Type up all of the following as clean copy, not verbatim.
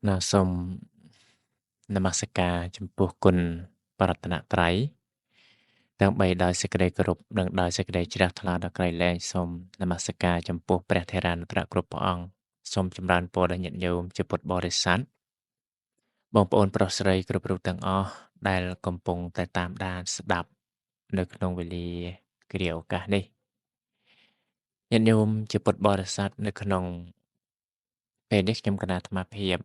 ណាសូមនមស្ការចំពោះគុណបរតនត្រ័យទាំងបីដោយសេចក្តីគោរពនិងដោយសេចក្តីជ្រះថ្លាដល់ក្រៃលែងសូមនមស្ការចំពោះព្រះថេរានុត្រៈគ្រប់ព្រះអង្គសូមចម្រើនពរដល់ញាតិញោមជាពុទ្ធបរិស័ទបងប្អូនប្រុសស្រីគ្រប់រូបទាំងអស់ដែលកំពុងតែតាមដានស្ដាប់នៅក្នុងវេលាគ្រាឱកាសនេះញាតិញោមជាពុទ្ធបរិស័ទនៅក្នុងពេលនេះខ្ញុំគណៈអាត្មាភាព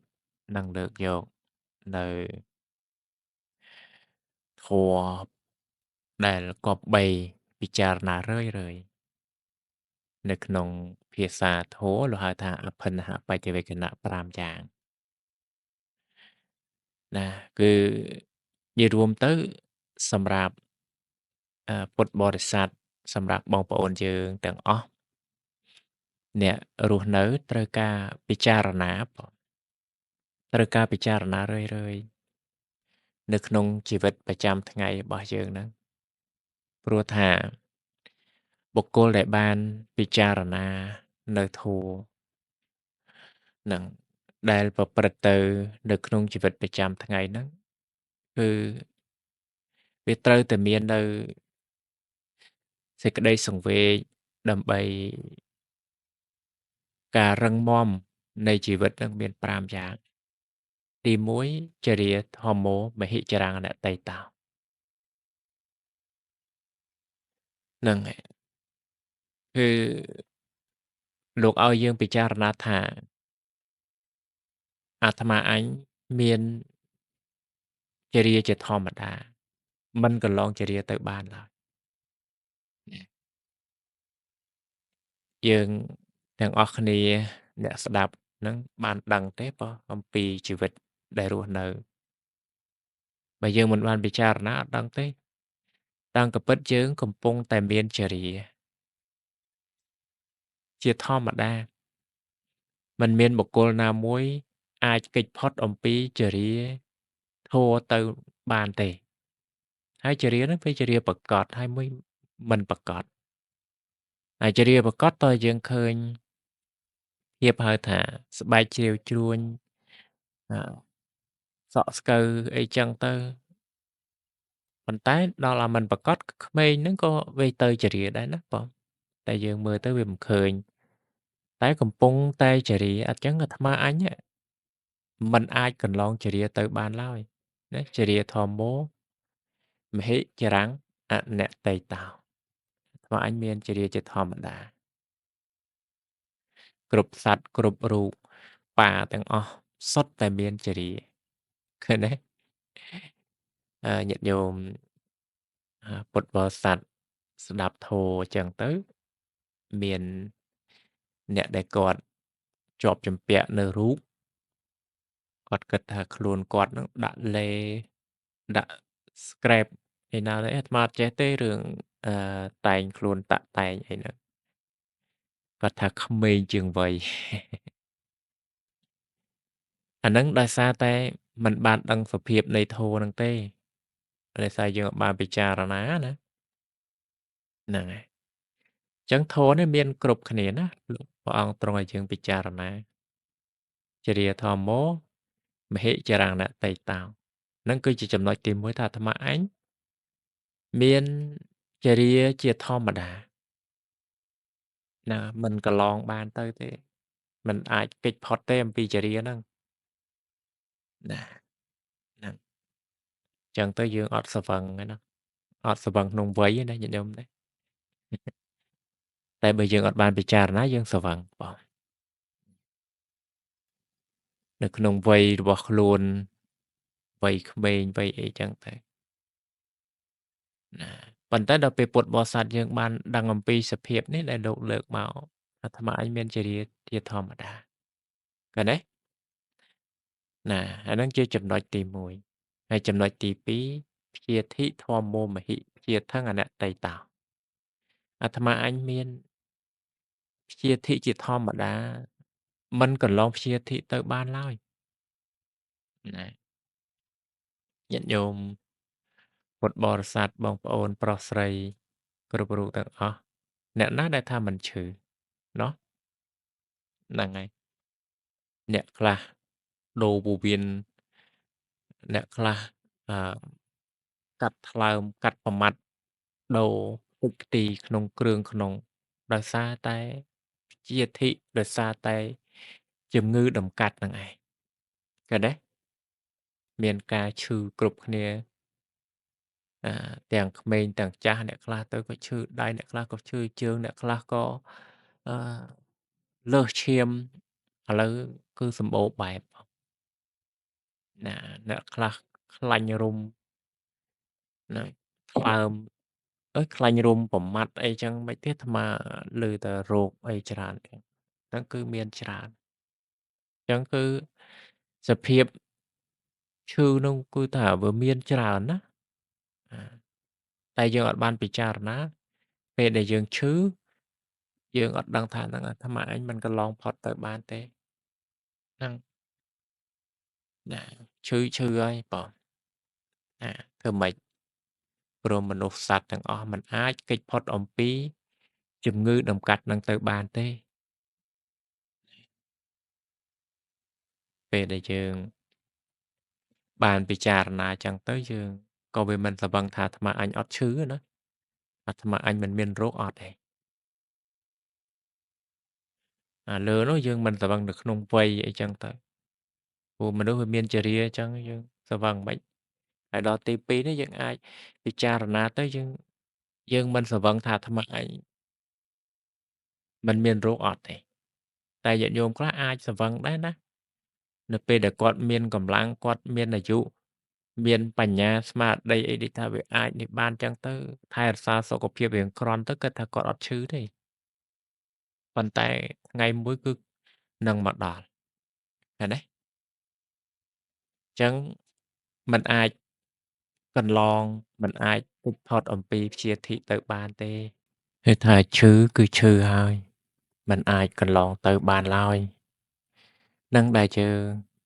នឹងលើកយកនៅធម៌ដែលគប្បីពិចារណារឿយៗនៅក្នុងភាសាធម៌លោកហៅថាអភិនហបច្ចវេកណៈ5យ៉ាងណាគឺនិយាយរួមទៅសម្រាប់ពុទ្ធបរិស័ទសម្រាប់បងប្អូនយើងទាំងអស់អ្នករស់នៅត្រូវការពិចារណាបងត្រូវការពិចារណារឿយៗនៅក្នុងជីវិតប្រចាំថ្ងៃរបស់យើងហ្នឹងព្រោះថាបុគ្គលដែលបានពិចារណានៅធម៌នឹងដែលប្រព្រឹត្តទៅនៅក្នុងជីវិតប្រចាំថ្ងៃហ្នឹងគឺវាត្រូវតែមាននៅសេចក្តីសង្វេគដើម្បីការរឹងមាំនៃជីវិតនឹងមាន5យ៉ាងទី1ចរិយាធម្មោមហិចរាងអនតីតោហ្នឹងហើយគឺលោកឲ្យយើងពិចារណាថាអាត្មាអញមានចរិយាជាធម្មតាមិនកន្លងចរិយាទៅបានឡើយយើងទាំងអស់គ្នាអ្នកស្ដាប់ហ្នឹងបានដឹងទេបើអំពីជីវិតដែលរស់នៅបើយើងមិនបានពិចារណាអត់ដឹងទេតាមពិតយើងកំពុងតែមានចរិយាជាធម្មតាមិនមានបុគ្គលណាមួយអាចគេចផុតអំពីចរិយាធម៌ទៅបានទេហើយចរិយាហ្នឹងវាចរិយាប្រកបហើយមួយមិនប្រកបហើយចរិយាប្រកបតើយើងឃើញភាពហៅថាស្បែកជ្រាវជ្រួញអឺសក់ស្កូវអីចឹងទៅប៉ុន្តែដល់អាមិនប្រកបក្មេងហ្នឹងក៏វាទៅចរិយាដែរណាបងតែយើងមើលទៅវាមិនឃើញតែកំពុងតែចរិយាអញ្ចឹងអាត្មាអញមិនអាចកន្លងចរិយាទៅបានឡើយណាចរិយាធម្មោមហិចរੰអនតីតោអាត្មាអញមានចរិយាជាធម្មតាគ្រប់សត្វគ្រប់រូបប៉ាទាំងអស់សុទ្ធតែមានចរិយាឃើញទេញាតិញោមពុទ្ធបរិស័ទស្ដាប់ធម៌អញ្ចឹងទៅមានអ្នកដែលគាត់ជាប់ជំពាក់នៅរូបគាត់គិតថាខ្លួនគាត់នឹងដាក់ឡេដាក់ scrap ឯណាទៅអាត្មាអត់ចេះទេរឿងតែងខ្លួនតាក់តែងអីហ្នឹងគាត់ថាក្មេងជាងវ័យអាហ្នឹងដោយសារតែមិនបានដឹងសភាពនៃធម៌ហ្នឹងទេដោយសារយើងអត់បានពិចារណាណាហ្នឹងហើយអញ្ចឹងធម៌នេះមានគ្រប់គ្នាណាលោកព្រះអង្គទ្រង់ឲ្យយើងពិចារណាចរិយាធម្មោមហិចរណតីតោហ្នឹងគឺជាចំណុចទី1ថាអាត្មាអញមានចរិយាជាធម្មតាណាមិនកន្លងបានទៅទេមិនអាចគេចផុតទេអំពីចរិយាហ្នឹងណាហ្នឹងអញ្ចឹងទៅយើងអត់ស្វឹងទេណាអត់ស្វឹងក្នុងវ័យទេណាញាតិញោមណាតែបើយើងអត់បានពិចារណាយើងស្វឹងបងនៅក្នុងវ័យរបស់ខ្លួនវ័យក្មេងវ័យអីចឹងទៅណាប៉ុន្តែដល់ពេលពុទ្ធបរិស័ទយើងបានដឹងអំពីសភាពនេះដែលលោកលើកមកអាត្មាអញមានចរិយាជាធម្មតាឃើញទេណាអាហ្នឹងជាចំណុចទី1ហើយចំណុចទី2ព្យាធិធម្មោមហិព្យាថឹងអនត្តេតោអាត្មាអញមានព្យាធិជាធម្មតាមិនកន្លងព្យាធិទៅបានឡើយណាញាតិញោមពុទ្ធបរិស័ទបងប្អូនប្រុសស្រីគ្រប់រូបទាំងអស់អ្នកណាដែលថាមិនឈឺណោះហ្នឹងហើយអ្នកខ្លះ ដូរពោះវៀនអ្នកខ្លះអឺកាត់ថ្លើមកាត់ប្រមាត់ដូរទឹកខ្ទីក្នុងគ្រឿងក្នុងដោយសារតែជាធិដោយសារតែជំងឺតម្កាត់ហ្នឹងឯងឃើញទេមានការឈឺគ្រប់គ្នាទាំងក្មេងទាំងចាស់អ្នកខ្លះទៅក៏ឈឺដៃអ្នកខ្លះក៏ឈឺជើងអ្នកខ្លះក៏អឺលើសឈាមឥឡូវគឺសម្បូរបែបណាអ្នកខ្លះខ្លាញ់រុំណាថ្លើមខ្លាញ់រុំប្រមាត់អីចឹងមិនទេអាត្មាឮតែរោគអីច្រើនហ្នឹងគឺមានច្រើនចឹងគឺសភាពឈឺនោះគឺថាវាមានច្រើនណាអាតែយើងអត់បានពិចារណាពេលដែលយើងឈឺយើងអត់ដឹងថាហ្នឹងអាត្មាអញមិនកន្លងផុតទៅបានទេហ្នឹងណាឈឺហើយបងធ្វើម៉េចព្រោះមនុស្សសត្វទាំងអស់មិនអាចគេចផុតអំពីជំងឺតម្កាត់ហ្នឹងទៅបានទេពេលដែលយើងបានពិចារណាចឹងទៅយើងក៏វាមិនស្វឹងថាអាត្មាអញអត់ឈឺណាអាត្មាអញមិនមានរោគអត់ទេលើនោះយើងមិនស្វឹងនៅក្នុងវ័យអីចឹងទៅព្រោះមនុស្សវាមានចរិយាអញ្ចឹងយើងស្វឹងមិនហើយដល់ទី2នេះយើងអាចពិចារណាទៅយើងមិនស្វឹងថាអាត្មាអញមិនមានរោគអត់ទេតែញាតិញោមខ្លះអាចស្វឹងដែរណានៅពេលដែលគាត់មានកម្លាំងគាត់មានអាយុមានបញ្ញាស្មារតីអីដូចថាវាអាចនេះបានចឹងទៅថែរក្សាសុខភាពរៀងក្រន់ទៅគិតថាគាត់អត់ឈឺទេប៉ុន្តែថ្ងៃមួយគឺនឹងមកដល់ឃើញទេចឹងมันអាចកន្លងมันអាចគេចផុតអំពីព្យាធិទៅបានទេគេថាឈឺគឺឈឺហើយมันអាចកន្លងទៅបានឡើយនឹងដែលយើង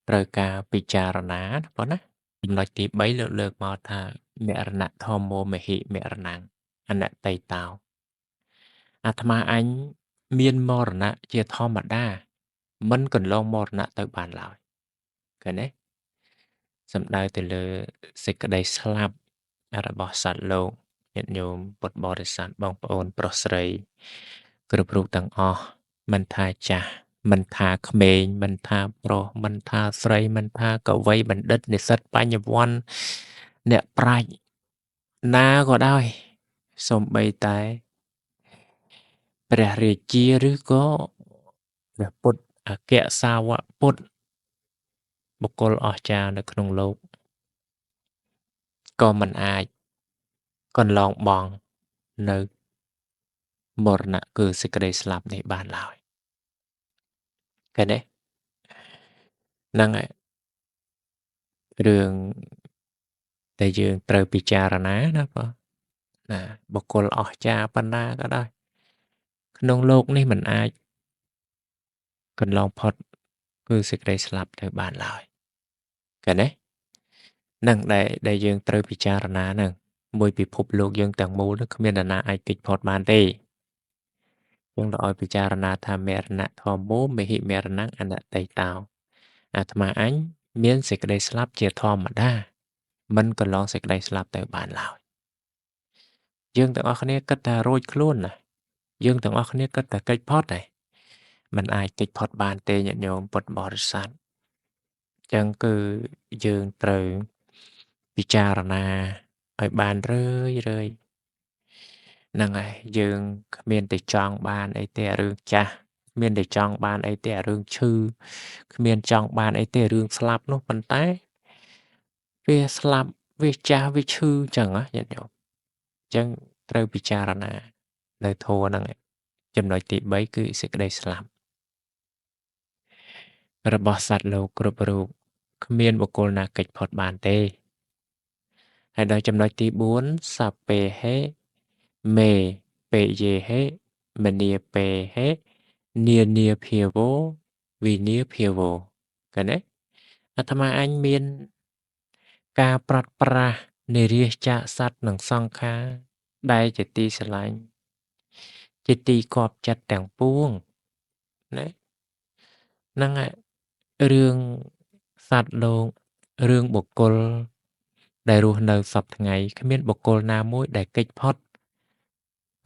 ត្រូវការពិចារណាប៉ុណ្ណាចំណុចទី3លើកមកថាមរណធម្មោមហិមរណង្អនត្តេតោអាត្មាអញមានមរណៈជាធម្មតាមិនកន្លងមរណៈទៅបានឡើយឃើញទេសំដៅទៅលើសេចក្តីស្លាប់របស់សត្វលោកញាតិញោមពុទ្ធបរិស័ទបងប្អូនប្រុសស្រីគ្រប់រូបទាំងអស់មិនថាចាស់មិនថាក្មេងមិនថាប្រុសមិនថាស្រីមិនថាកវីបណ្ឌិតនិស្សិតបញ្ញវន្តអ្នកប្រាជ្ញណាក៏ដោយសូម្បីតែព្រះរាជាឬក៏ព្រះពុទ្ធអគ្គសាវកពុទ្ធបុគ្គលអស្ចារ្យនៅក្នុងលោកក៏មិនអាចកន្លងបង់នៅមរណៈគឺសេចក្តីស្លាប់នេះបានឡើយឃើញទេហ្នឹងហើយរឿងដែលយើងត្រូវពិចារណាណាបងណាបុគ្គលអស្ចារ្យប៉ុណ្ណាក៏ដោយក្នុងលោកនេះមិនអាចកន្លងផុតគឺសេចក្តីស្លាប់ទៅបានឡើយឃើញទេហ្នឹងដែលយើងត្រូវពិចារណាហ្នឹងមួយពិភពលោកយើងទាំងមូលនោះគ្មាននរណាអាចគេចផុតបានទេយើងត្រូវឲ្យពិចារណាថាមរណៈធម្មោមហិមរណង្អនត្តេតោអាត្មាអញមានសេចក្តីស្លាប់ជាធម្មតាមិនកន្លងសេចក្តីស្លាប់ទៅបានឡើយយើងទាំងអស់គ្នាគិតថារួចខ្លួនណាយើងទាំងអស់គ្នាគិតថាកិច្ចផុតហើយมันអាចកិច្ចផុតបានទេញាតិញោមពុទ្ធបរិស័ទចឹងគឺយើងត្រូវពិចារណាឲ្យបានរឿយហ្នឹងហើយយើងគ្មានតែចង់បានអីទេអារឿងចាស់គ្មានតែចង់បានអីទេអារឿងឈឺគ្មានចង់បានអីទេរឿងស្លាប់នោះប៉ុន្តែវាស្លាប់វាចាស់វាឈឺចឹងណាញាតិញោមចឹងត្រូវពិចារណានៅធម៌ហ្នឹងឯងចំណុចទី3គឺសេចក្តីស្លាប់របស់សត្វលោកគ្រប់រូបគ្មានបុគ្គលណាគេចផុតបានទេហើយដល់ចំណុចទី4សព្ពេហេមេពេយេហេមនីពេហេនានាភាវោវិនាភាវោឃើញទេអាត្មាអញមានការប្រាត់ប្រាស់និរាសចាកសត្វនិងសង្ខារដែលជាទីស្រឡាញ់ជាទីគប់ចិត្តទាំងពួងណាហ្នឹងហើយរឿងស សត្វលោករឿងបុគ្គលដែលរស់នៅសព្វថ្ងៃគ្មានបុគ្គលណាមួយដែលគេចផុត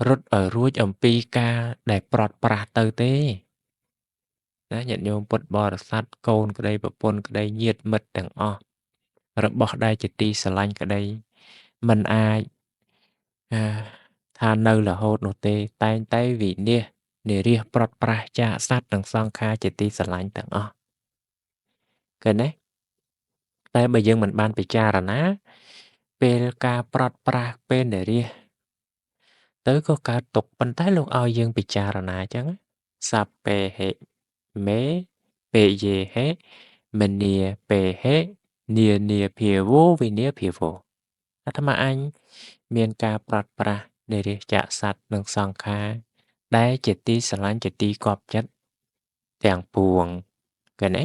រត់ឲ្យរួចអំពីការដែលប្រត់ប្រាស់ទៅទេណាញាតិញោមពុទ្ធបរិស័ទកូនក្តីប្រពន្ធក្តីញាតិមិត្តទាំងអស់របស់ដែលជាទីស្រឡាញ់ក្តីមិនអាចអឺថានៅរហូតនោះទេតែងតែវិនាសនិរាសប្រត់ប្រាស់ចាកសត្វនិងសង្ខារជាទីស្រឡាញ់ទាំងអស់ឃើញទេតែបើយើងមិនបានពិចារណាពេលការប្រត់ប្រាស់ពេលនិរាសទៅក៏កើតទុក្ខប៉ុន្តែលោកឲ្យយើងពិចារណាអញ្ចឹងសัพเพហិមេពេយេហេមនីពេហេនានាភាវោវិនាភាវោអាត្មាអញមានការប្រត់ប្រាស់និរិះចាកសត្វនិងសង្ខារដែលជាទីស្រឡាញ់ជាទីគាប់ចិត្តទាំងពួងឃើញទេ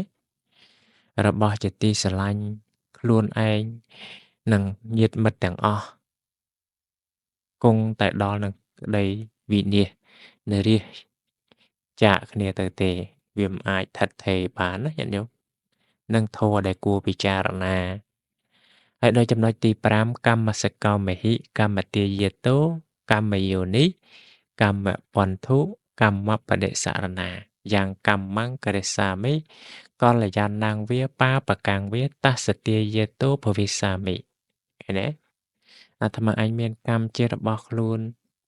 របស់ជាទីស្រឡាញ់ខ្លួនឯងនិងញាតិមិត្តទាំងអស់គង់តែដល់នឹងក្តីវិនាសនិរិះចាកគ្នាទៅទេវាមិនអាចថិតថេរបានណាញាតិញោមនឹងធម៌ដែលគួរពិចារណាហើយដល់ចំណុចទី5កម្មសកោមហិកម្មទាយតោកម្មយោនិកម្មបន្ធុកម្មបដិសរណាយ៉ាងកម្មង្ករិសាមិកល្យាណังវាបាបកាំងវាតសទាយតោភវិសាមិឃើញទេអាត្មាអញមានកម្មជារបស់ខ្លួន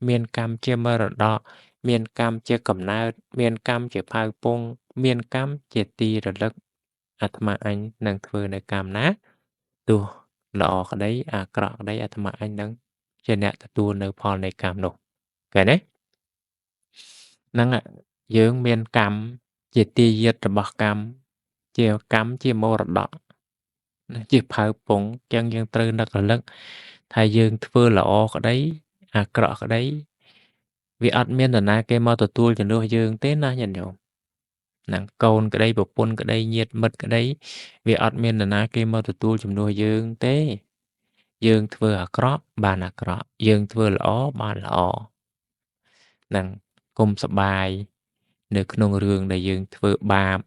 មានកម្មជាមរតកមានកម្មជាកំណើតមានកម្មជាផៅពងមានកម្មជាទីរលឹកអាត្មាអញនឹងធ្វើនៅកម្មណាទោះល្អក្តីអាក្រក់ក្តីអាត្មាអញនឹងជាអ្នកទទួលនៅផលនៃកម្មនោះឃើញទេហ្នឹងយើងមានកម្មជាទីយិត្តរបស់កម្មជាកម្មជាមរតកជាផៅពងចឹងយើងត្រូវនឹករលឹកថាយើងធ្វើល្អក្តីអាក្រក់ក្តីវាអត់មាននរណាគេមកទទួលជំនួសយើងទេណាញាតិញោមហ្នឹងកូនក្តីប្រពន្ធក្តីញាតិមិត្តក្តីវាអត់មាននរណាគេមកទទួលជំនួសយើងទេយើងធ្វើអាក្រក់បានអាក្រក់យើងធ្វើល្អបានល្អហ្នឹងកុំសបាយនៅក្នុងរឿងដែលយើងធ្វើបាប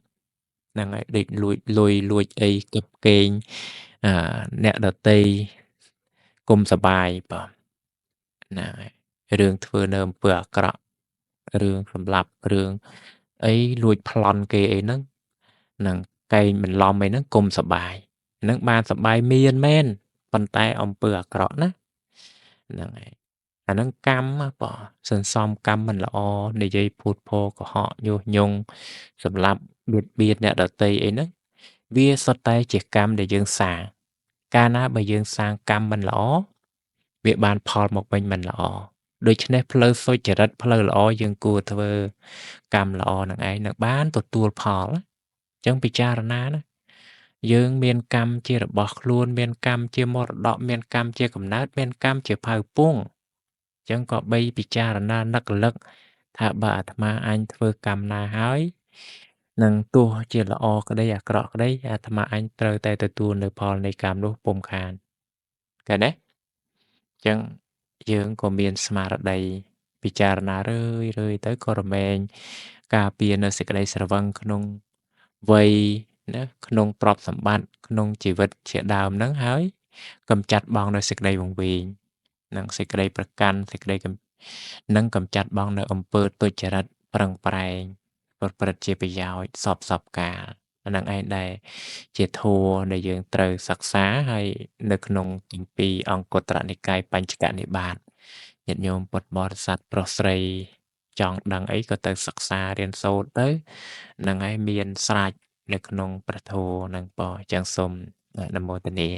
ហ្នឹងហើយដូចលួចលុយលួចអីគប់កេងអ្នកដតីកុំសបាយបាទហ្នឹងហើយរឿងធ្វើនៅអំពើអាក្រក់រឿងសម្លាប់រឿងអីលួចប្លន់គេអីហ្នឹងហ្នឹងកែងបន្លំអីហ្នឹងកុំសបាយហ្នឹងបានសបាយមានមែនប៉ុន្តែអំពើអាក្រក់ណាហ្នឹងហើយអាហ្នឹងកម្មបងសន្សំកម្មមិនល្អនិយាយភូតភរកុហកញុះញង់សម្លាប់បៀតបៀនអ្នកដទៃអីហ្នឹងវាសុទ្ធតែជាកម្មដែលយើងសាងកាលណាបើយើងសាងកម្មមិនល្អវាបានផលមកវិញមិនល្អដូច្នេះផ្លូវសុចរិតផ្លូវល្អយើងគួរធ្វើកម្មល្អនឹងឯងនឹងបានទទួលផលអញ្ចឹងពិចារណាណាយើងមានកម្មជារបស់ខ្លួនមានកម្មជាមរតកមានកម្មជាកំណើតមានកម្មជាផៅពងអញ្ចឹងក៏បីពិចារណានឹករលឹកថាបើអាត្មាអញធ្វើកម្មណាហើយនឹងទោះជាល្អក្តីអាក្រក់ក្តីអាត្មាអញត្រូវតែទទួលនៅផលនៃកម្មនោះពុំខានឃើញទេអញ្ចឹងយើងក៏មានស្មារតីពិចារណារឿយទៅក៏រមែងការពារនៅសេចក្តីស្រវឹងក្នុងវ័យណាក្នុងទ្រព្យសម្បត្តិក្នុងជីវិតជាដើមហ្នឹងហើយកម្ចាត់បងនៅសេចក្តីវង្វេងនិងសេចក្តីប្រកាន់សេចក្តីនិងកម្ចាត់បងនៅអំពើទុច្ចរិតប្រឹងប្រែងប្រព្រឹត្តជាប្រយោជន៍សពកាលអានឹងឯងដែរជាធម៌ដែលយើងត្រូវសិក្សាហើយនៅក្នុងគម្ពីរអង្គុត្តរនិកាយបញ្ចកនិបាតញាតិញោមពុទ្ធបរិស័ទប្រុសស្រីចង់ដឹងអីក៏ទៅសិក្សារៀនសូត្រទៅនឹងឯងមានស្រាច់នៅក្នុងព្រះធម៌នឹងបងអញ្ចឹងសូមអនុមោទនា